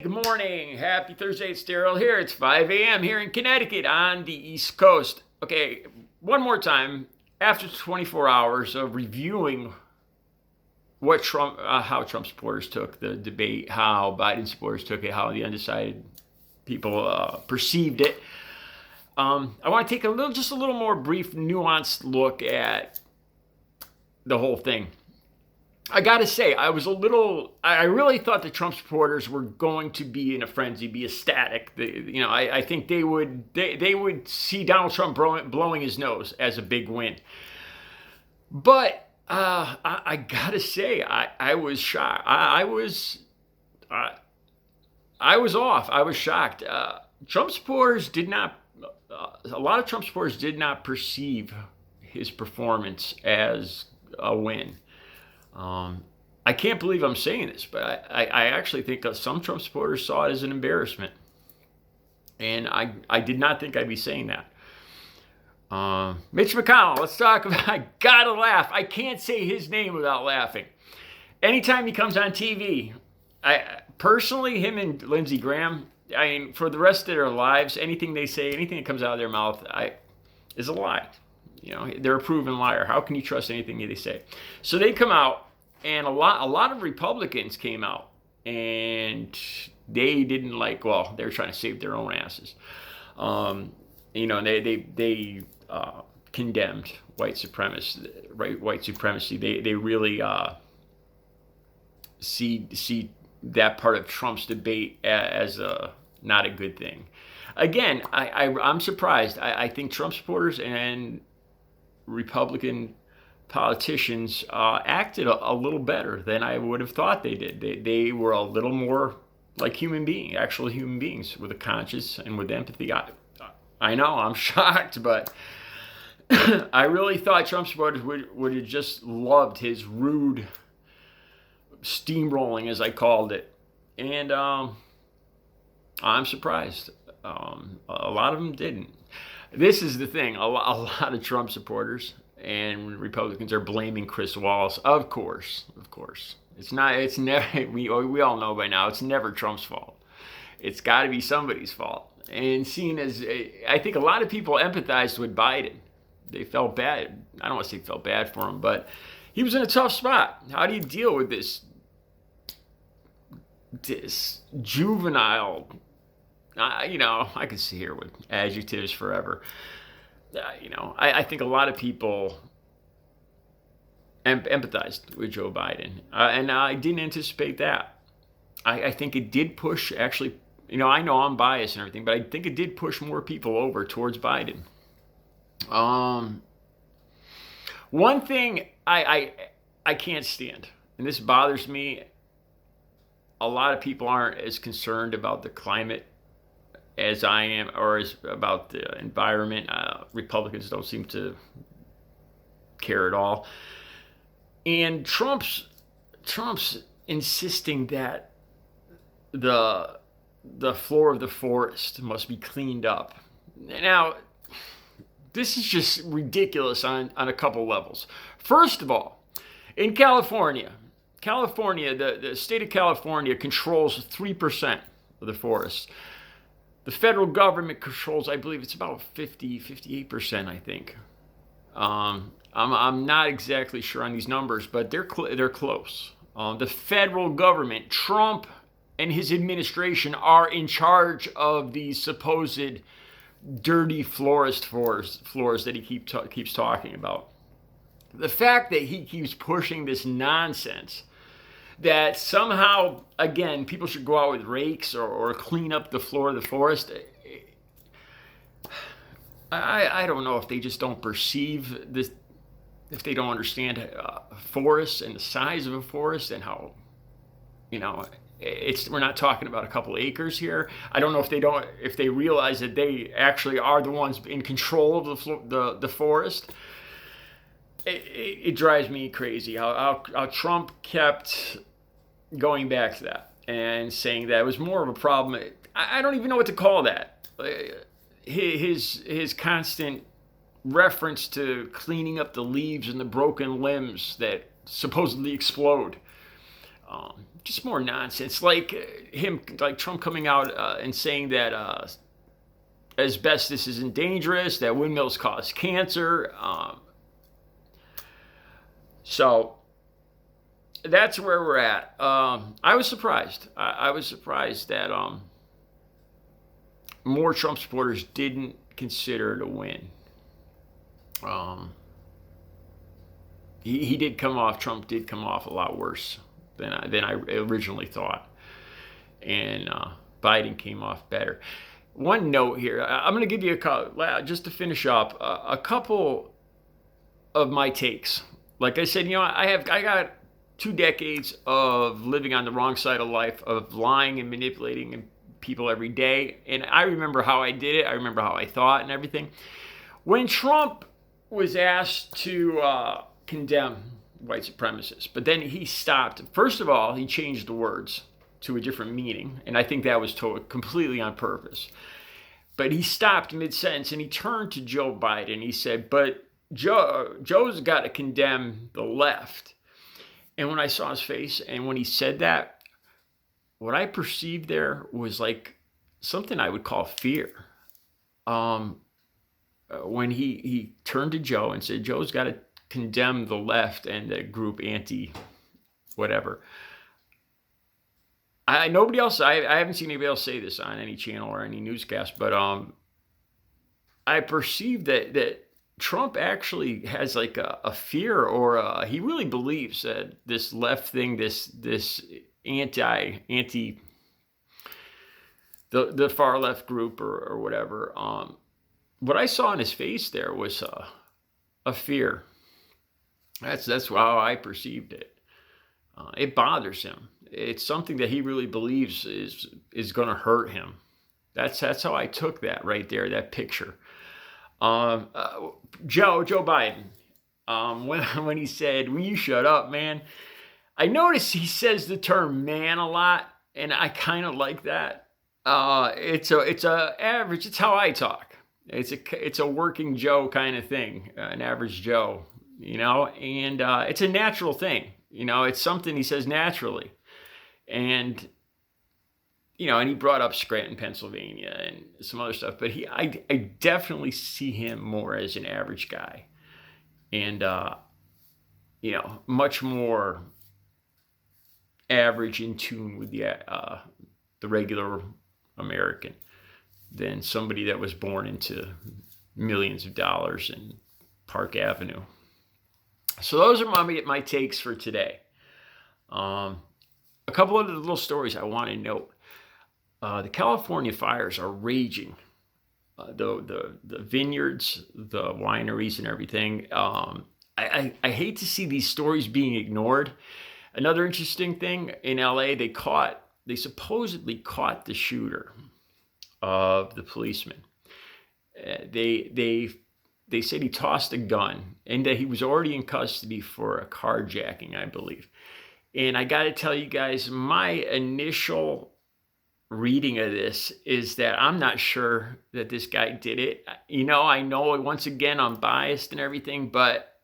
Good morning. Happy Thursday. It's Daryl here. It's 5 a.m. here in Connecticut on the East Coast. Okay, one more time. After 24 hours of reviewing how Trump supporters took the debate, how Biden supporters took it, how the undecided people perceived it, I want to take just a little more brief, nuanced look at the whole thing. I gotta say, I really thought the Trump supporters were going to be in a frenzy, be ecstatic. I think they would see Donald Trump blowing his nose as a big win. But I gotta say, I was shocked. I was off. I was shocked. Trump supporters did not. A lot of Trump supporters did not perceive his performance as a win. I can't believe I'm saying this, but I actually think that some Trump supporters saw it as an embarrassment. And I did not think I'd be saying that. Mitch McConnell, let's talk about, I gotta laugh. I can't say his name without laughing. Anytime he comes on TV, personally, him and Lindsey Graham, for the rest of their lives, anything they say, anything that comes out of their mouth, is a lie. They're a proven liar. How can you trust anything they say? So they come out, and a lot of Republicans came out, and they didn't they were trying to save their own asses. They condemned white supremacy. They really see that part of Trump's debate as not a good thing. Again, I'm surprised. I think Trump supporters and Republican politicians acted a little better than I would have thought they did. They were a little more like actual human beings with a conscience and with empathy. I know I'm shocked, but I really thought Trump supporters would have just loved his rude steamrolling, as I called it. And I'm surprised. A lot of them didn't. This is the thing. A lot of Trump supporters and Republicans are blaming Chris Wallace. Of course. It's not. It's never. We all know by now. It's never Trump's fault. It's got to be somebody's fault. And seen as, I think a lot of people empathized with Biden. They felt bad. I don't want to say felt bad for him, but he was in a tough spot. How do you deal with this juvenile? I could sit here with adjectives forever. I think a lot of people empathized with Joe Biden, and I didn't anticipate that. I think it did push, actually, I know I'm biased and everything, but I think it did push more people over towards Biden. One thing I can't stand, and this bothers me, a lot of people aren't as concerned about the climate as I am, or as about the environment. Republicans don't seem to care at all. And Trump's insisting that the floor of the forest must be cleaned up. Now, this is just ridiculous on a couple levels. First of all, in California, the state of California controls 3% of the forest. The federal government controls, I believe it's about 58%, I think. I'm not exactly sure on these numbers, but they're close. The federal government, Trump and his administration, are in charge of these supposed dirty floors that he keeps talking about. The fact that he keeps pushing this nonsense that somehow, again, people should go out with rakes or clean up the floor of the forest. I don't know if they just don't perceive this, if they don't understand forests and the size of a forest and how, we're not talking about a couple acres here. I don't know if they realize that they actually are the ones in control of the forest. It drives me crazy how Trump kept going back to that and saying that it was more of a problem. I don't even know what to call that. His constant reference to cleaning up the leaves and the broken limbs that supposedly explode. Just more nonsense, like Trump coming out and saying that asbestos isn't dangerous, that windmills cause cancer. So that's where we're at. I was surprised. I was surprised that more Trump supporters didn't consider it a win. He did come off. Trump did come off a lot worse than I originally thought, and Biden came off better. One note here, I'm going to give you just to finish up a couple of my takes. Like I said, I got 2 decades of living on the wrong side of life, of lying and manipulating people every day, and I remember how I did it. I remember how I thought and everything. When Trump was asked to condemn white supremacists, but then he stopped. First of all, he changed the words to a different meaning, and I think that was completely on purpose. But he stopped mid-sentence and he turned to Joe Biden. He said, but Joe's got to condemn the left. And when I saw his face and when he said that, what I perceived there was like something I would call fear. When he turned to Joe and said, Joe's got to condemn the left and the group anti-whatever. Nobody else, I haven't seen anybody else say this on any channel or any newscast, but I perceive that Trump actually has like a fear, or he really believes that this left thing, this anti the far left group or whatever. What I saw in his face there was a fear. That's how I perceived it. It bothers him. It's something that he really believes is going to hurt him. That's how I took that right there, that picture. Joe Biden, when he said, "Will you shut up, man?" I noticed he says the term "man" a lot, and I kind of like that. It's a average. It's how I talk. It's a working Joe kind of thing, an average Joe, and it's a natural thing. It's something he says naturally. And, and he brought up Scranton, Pennsylvania and some other stuff, but I definitely see him more as an average guy and, much more average, in tune with the regular American than somebody that was born into millions of dollars in Park Avenue. So those are my takes for today. A couple of the little stories I want to note. The California fires are raging. The vineyards, the wineries and everything. I hate to see these stories being ignored. Another interesting thing, in LA, they supposedly caught the shooter of the policeman. They said he tossed a gun and that he was already in custody for a carjacking, I believe. And I got to tell you guys, my initial reading of this is that I'm not sure that this guy did it. I know once again I'm biased and everything, but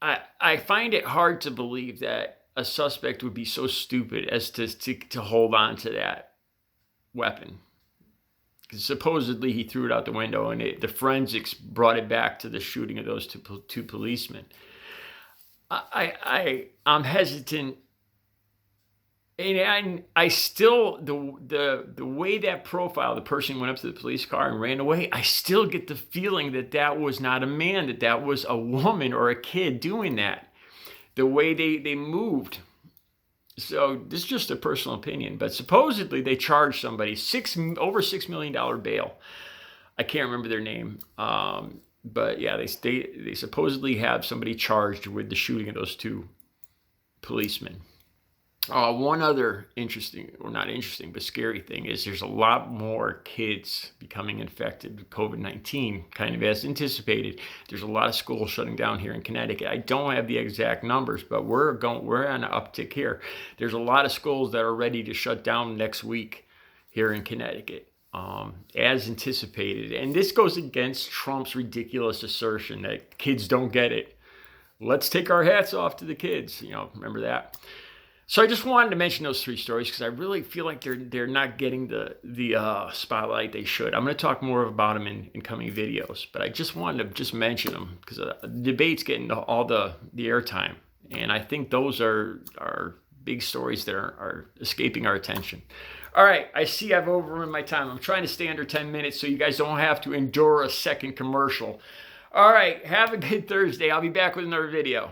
I find it hard to believe that a suspect would be so stupid as to hold on to that weapon. Because supposedly he threw it out the window, and the forensics brought it back to the shooting of those two policemen. I'm hesitant, and I still, the way that profile, the person went up to the police car and ran away, I still get the feeling that was not a man, that was a woman or a kid doing that. The way they moved. So this is just a personal opinion, but supposedly they charged somebody over $6 million bail. I can't remember their name. But yeah, they supposedly have somebody charged with the shooting of those two policemen. One other but scary thing is there's a lot more kids becoming infected with COVID-19, kind of as anticipated. There's a lot of schools shutting down here in Connecticut. I don't have the exact numbers, but we're on an uptick here. There's a lot of schools that are ready to shut down next week here in Connecticut. As anticipated. And this goes against Trump's ridiculous assertion that kids don't get it. let's take our hats off to the kids. Remember that? So I just wanted to mention those three stories because I really feel like they're not getting the spotlight they should. I'm going to talk more about them in coming videos, but I just wanted to just mention them because the debate's getting all the airtime, and I think those are big stories that are escaping our attention. All right, I see I've overrun my time. I'm trying to stay under 10 minutes so you guys don't have to endure a second commercial. All right, have a good Thursday. I'll be back with another video.